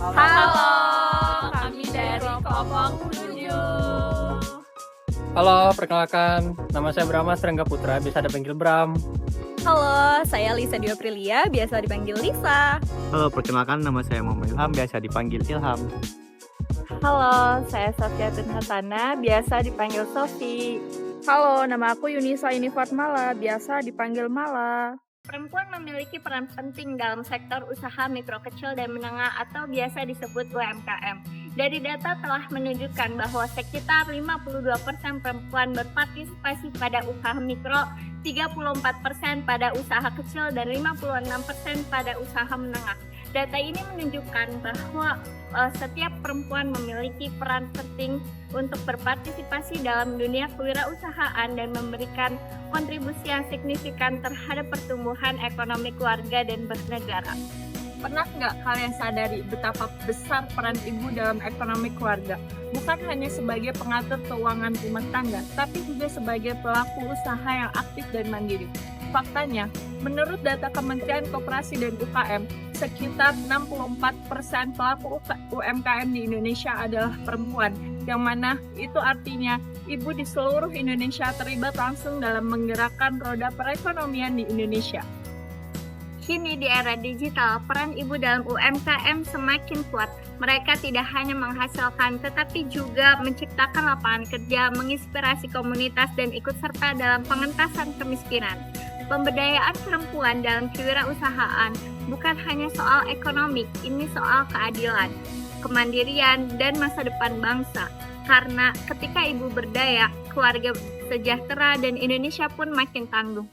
Halo, kami dari kelompok 7. Halo, perkenalkan, nama saya Brahma Serengga Putra, bisa dipanggil Bram. Halo, saya Lisa Dio Aprilia, biasa dipanggil Lisa. Halo, perkenalkan nama saya Muhammad Ilham, biasa dipanggil Ilham. Halo, saya Sofia Hasana, biasa dipanggil Sofi. Halo, nama aku Yunisa Inifat Mala, biasa dipanggil Mala. Perempuan memiliki peran penting dalam sektor usaha mikro kecil dan menengah atau biasa disebut UMKM. Dari data telah menunjukkan bahwa sekitar 52% perempuan berpartisipasi pada usaha mikro, 34% pada usaha kecil, dan 56% pada usaha menengah. Data ini menunjukkan bahwa setiap perempuan memiliki peran penting untuk berpartisipasi dalam dunia kewirausahaan dan memberikan kontribusi yang signifikan terhadap pertumbuhan ekonomi keluarga dan bernegara. Pernah nggak kalian sadari betapa besar peran ibu dalam ekonomi keluarga? Bukan hanya sebagai pengatur keuangan rumah tangga, tapi juga sebagai pelaku usaha yang aktif dan mandiri. Faktanya, menurut data Kementerian Koperasi dan UKM, sekitar 64% pelaku UMKM di Indonesia adalah perempuan, yang mana itu artinya ibu di seluruh Indonesia terlibat langsung dalam menggerakkan roda perekonomian di Indonesia. Kini di era digital, peran ibu dalam UMKM semakin kuat. Mereka tidak hanya menghasilkan, tetapi juga menciptakan lapangan kerja, menginspirasi komunitas, dan ikut serta dalam pengentasan kemiskinan. Pemberdayaan perempuan dalam kewirausahaan bukan hanya soal ekonomi, ini soal keadilan, kemandirian, dan masa depan bangsa. Karena ketika ibu berdaya, keluarga sejahtera, dan Indonesia pun makin tangguh.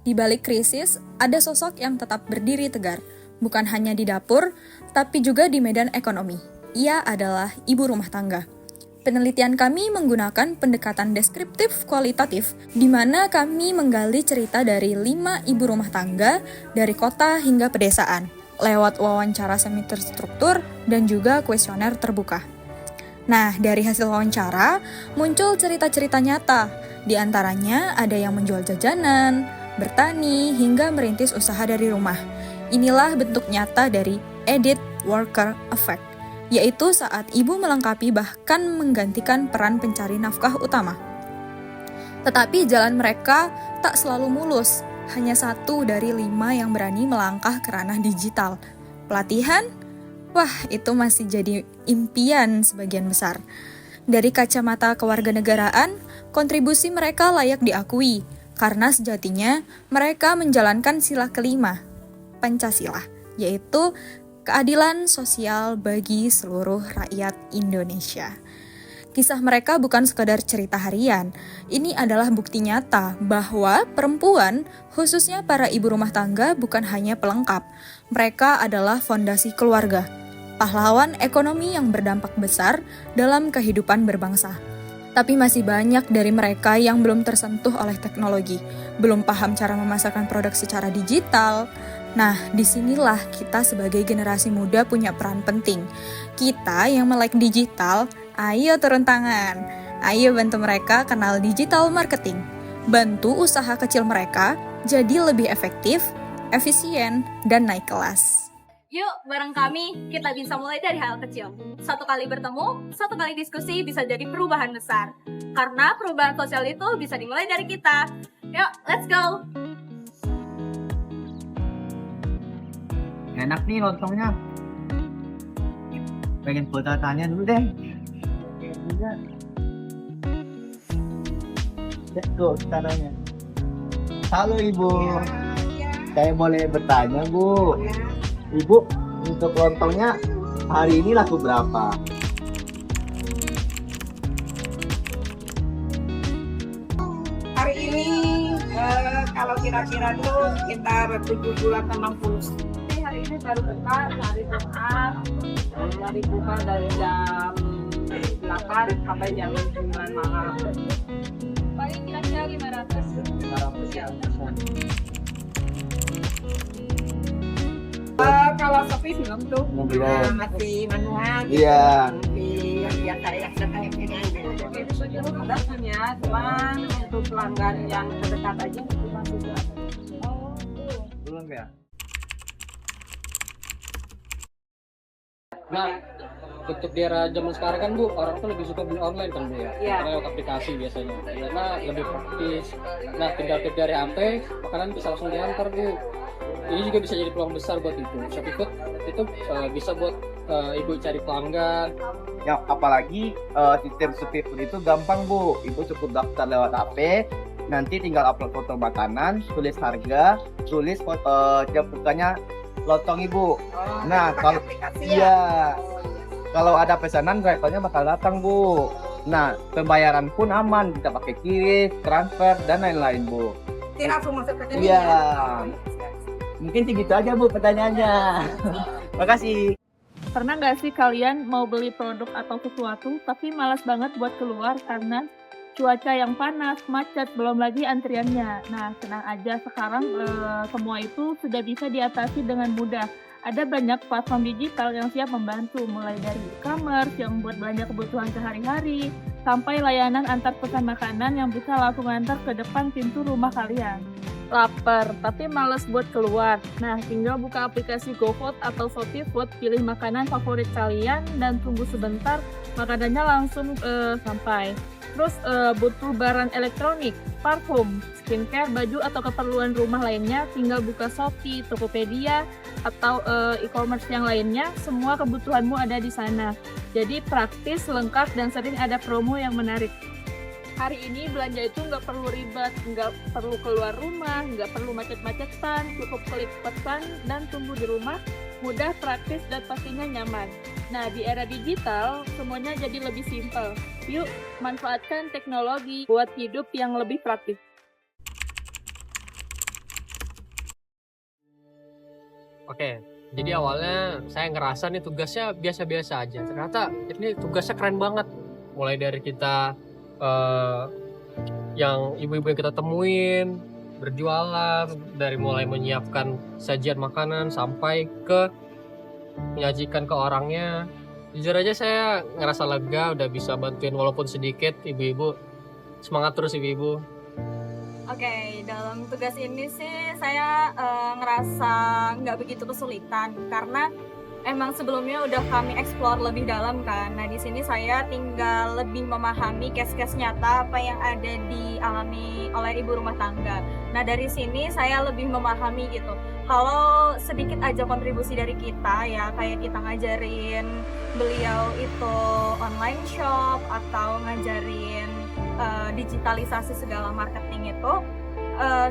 Di balik krisis, ada sosok yang tetap berdiri tegar, bukan hanya di dapur, tapi juga di medan ekonomi. Ia adalah ibu rumah tangga. Penelitian kami menggunakan pendekatan deskriptif kualitatif, di mana kami menggali cerita dari 5 ibu rumah tangga dari kota hingga pedesaan, lewat wawancara semi terstruktur dan juga kuesioner terbuka. Nah, dari hasil wawancara, muncul cerita-cerita nyata. Di antaranya ada yang menjual jajanan, bertani, hingga merintis usaha dari rumah. Inilah bentuk nyata dari edit worker effect, yaitu saat ibu melengkapi bahkan menggantikan peran pencari nafkah utama. Tetapi jalan mereka tak selalu mulus, hanya 1 dari 5 yang berani melangkah ke ranah digital. Pelatihan? Wah, itu masih jadi impian sebagian besar. Dari kacamata kewarganegaraan, kontribusi mereka layak diakui, karena sejatinya mereka menjalankan sila kelima, Pancasila, yaitu keadilan sosial bagi seluruh rakyat Indonesia. Kisah mereka bukan sekadar cerita harian, ini adalah bukti nyata bahwa perempuan, khususnya para ibu rumah tangga, bukan hanya pelengkap. Mereka adalah fondasi keluarga, pahlawan ekonomi yang berdampak besar dalam kehidupan berbangsa. Tapi masih banyak dari mereka yang belum tersentuh oleh teknologi, belum paham cara memasarkan produk secara digital. Nah, disinilah kita sebagai generasi muda punya peran penting. Kita yang melek digital, ayo turun tangan. Ayo bantu mereka kenal digital marketing. Bantu usaha kecil mereka jadi lebih efektif, efisien, dan naik kelas. Yuk, bareng kami, kita bisa mulai dari hal kecil. 1 kali bertemu, 1 kali diskusi bisa jadi perubahan besar. Karena perubahan sosial itu bisa dimulai dari kita. Yuk, let's go! Enak nih lontongnya. Pengen tanya dulu deh. Ya, tuh caranya. Halo Ibu. Saya boleh bertanya Bu. Ibu, untuk lontongnya hari ini laku berapa? Hari ini kalau kira-kira tuh sekitar 70-80. Hari ini baru buka, hari Jumat, dari buka dari jam 8 sampai jam 9 malam. Paling kira-kira 500. 500 ya. Kalau Sofi belum tuh, Belum. masih manual. Iya. Masih yang kayak gini aja. Itu sudah udah punya, cuman untuk pelanggan yang terdekat aja itu masih ada. Belum ya? Nah, untuk di era zaman sekarang kan Bu, orang tuh lebih suka beli online kan Bu ya, karena lewat aplikasi biasanya, karena lebih praktis. Nah, tinggal klik dari HP, makanan bisa langsung diantar Bu. Ini juga bisa jadi peluang besar buat ibu. Shopee Food itu bisa buat ibu cari pelanggan. Ya, apalagi sistem Shopee Food itu gampang Bu. Ibu cukup daftar lewat HP, nanti tinggal upload foto makanan, tulis harga, tulis jam bukanya lontong Ibu. Nah, kalau kalau ada pesanan drivernya bakal datang Bu. Nah, pembayaran pun aman, bisa pakai QRIS, transfer dan lain-lain Bu. Tidak langsung masuk ke rekening Iya. ya. Mungkin segitu aja Bu pertanyaannya. Makasih. Pernah nggak sih kalian mau beli produk atau sesuatu tapi malas banget buat keluar karena cuaca yang panas, macet, belum lagi antriannya. Nah, tenang aja, sekarang semua itu sudah bisa diatasi dengan mudah. Ada banyak platform digital yang siap membantu, mulai dari e-commerce yang buat belanja kebutuhan sehari-hari, sampai layanan antar pesan makanan yang bisa langsung antar ke depan pintu rumah kalian. Lapar, tapi males buat keluar. Nah, tinggal buka aplikasi GoFood atau Shopee Food, pilih makanan favorit kalian, dan tunggu sebentar, makanannya langsung sampai. Terus butuh barang elektronik, parfum, skincare, baju, atau keperluan rumah lainnya, tinggal buka Shopee, Tokopedia, atau e-commerce yang lainnya, semua kebutuhanmu ada di sana. Jadi praktis, lengkap, dan sering ada promo yang menarik. Hari ini belanja itu nggak perlu ribet, nggak perlu keluar rumah, nggak perlu macet-macetan, cukup klik pesan dan tunggu di rumah, mudah, praktis, dan pastinya nyaman. Nah, di era digital, semuanya jadi lebih simpel. Yuk, manfaatkan teknologi buat hidup yang lebih praktis. Oke, jadi awalnya saya ngerasa nih tugasnya biasa-biasa aja. Ternyata ini tugasnya keren banget. Mulai dari kita yang ibu-ibu yang kita temuin, berjualan, dari mulai menyiapkan sajian makanan sampai ke menyajikan ke orangnya. Jujur aja saya ngerasa lega, udah bisa bantuin walaupun sedikit ibu-ibu. Semangat terus ibu-ibu. Oke, dalam tugas ini sih saya ngerasa nggak begitu kesulitan karena emang sebelumnya udah kami explore lebih dalam kan. Nah, di sini saya tinggal lebih memahami case-case nyata apa yang ada dialami oleh ibu rumah tangga. Nah, dari sini saya lebih memahami gitu. Kalau sedikit aja kontribusi dari kita ya, kayak kita ngajarin beliau itu online shop atau ngajarin digitalisasi segala marketing itu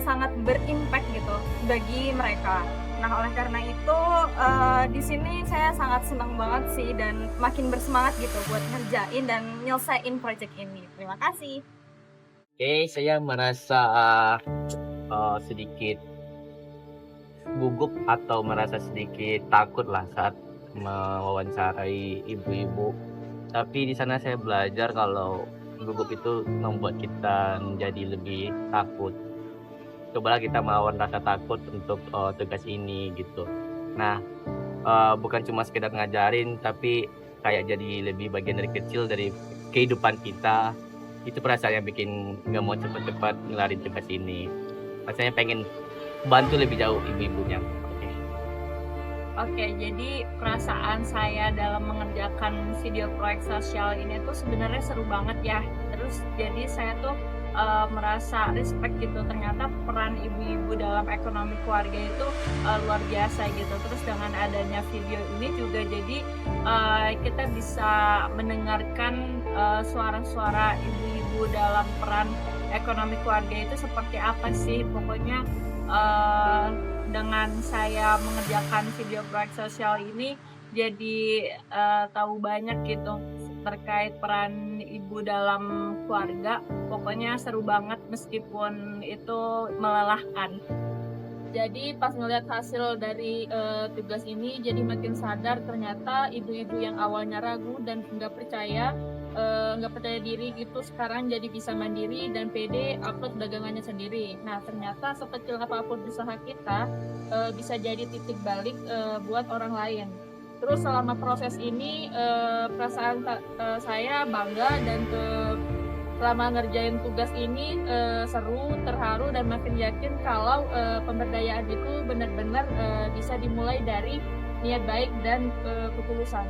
sangat berimpact gitu bagi mereka. Nah, oleh karena itu di sini saya sangat senang banget sih dan makin bersemangat gitu buat ngerjain dan nyelesain project ini. Terima kasih. Oke, saya merasa sedikit gugup atau merasa sedikit takut lah saat mewawancarai ibu-ibu. Tapi di sana saya belajar kalau gugup itu membuat kita menjadi lebih takut. Cobalah kita melawan rasa takut untuk tugas ini gitu. Nah, bukan cuma sekedar ngajarin, tapi kayak jadi lebih bagian dari kecil dari kehidupan kita. Itu perasaan yang bikin nggak mau cepet-cepet ngelarin tugas ini. Rasanya pengen bantu lebih jauh ibu-ibunya. Oke, jadi perasaan saya dalam mengerjakan video proyek sosial ini tuh sebenarnya seru banget ya. Terus jadi saya tuh merasa respect gitu, ternyata peran ibu-ibu dalam ekonomi keluarga itu luar biasa gitu. Terus dengan adanya video ini juga jadi kita bisa mendengarkan suara-suara ibu-ibu dalam peran ekonomi keluarga itu seperti apa sih. Pokoknya dengan saya mengerjakan video proyek sosial ini jadi tahu banyak gitu terkait peran ibu dalam keluarga. Pokoknya seru banget meskipun itu melelahkan. Jadi pas ngeliat hasil dari tugas ini jadi makin sadar ternyata ibu-ibu yang awalnya ragu dan nggak percaya diri gitu sekarang jadi bisa mandiri dan pede upload dagangannya sendiri. Nah, ternyata sekecil apapun usaha kita bisa jadi titik balik buat orang lain. Terus selama proses ini perasaan saya bangga dan selama ngerjain tugas ini seru, terharu, dan makin yakin kalau pemberdayaan itu benar-benar bisa dimulai dari niat baik dan ketulusan.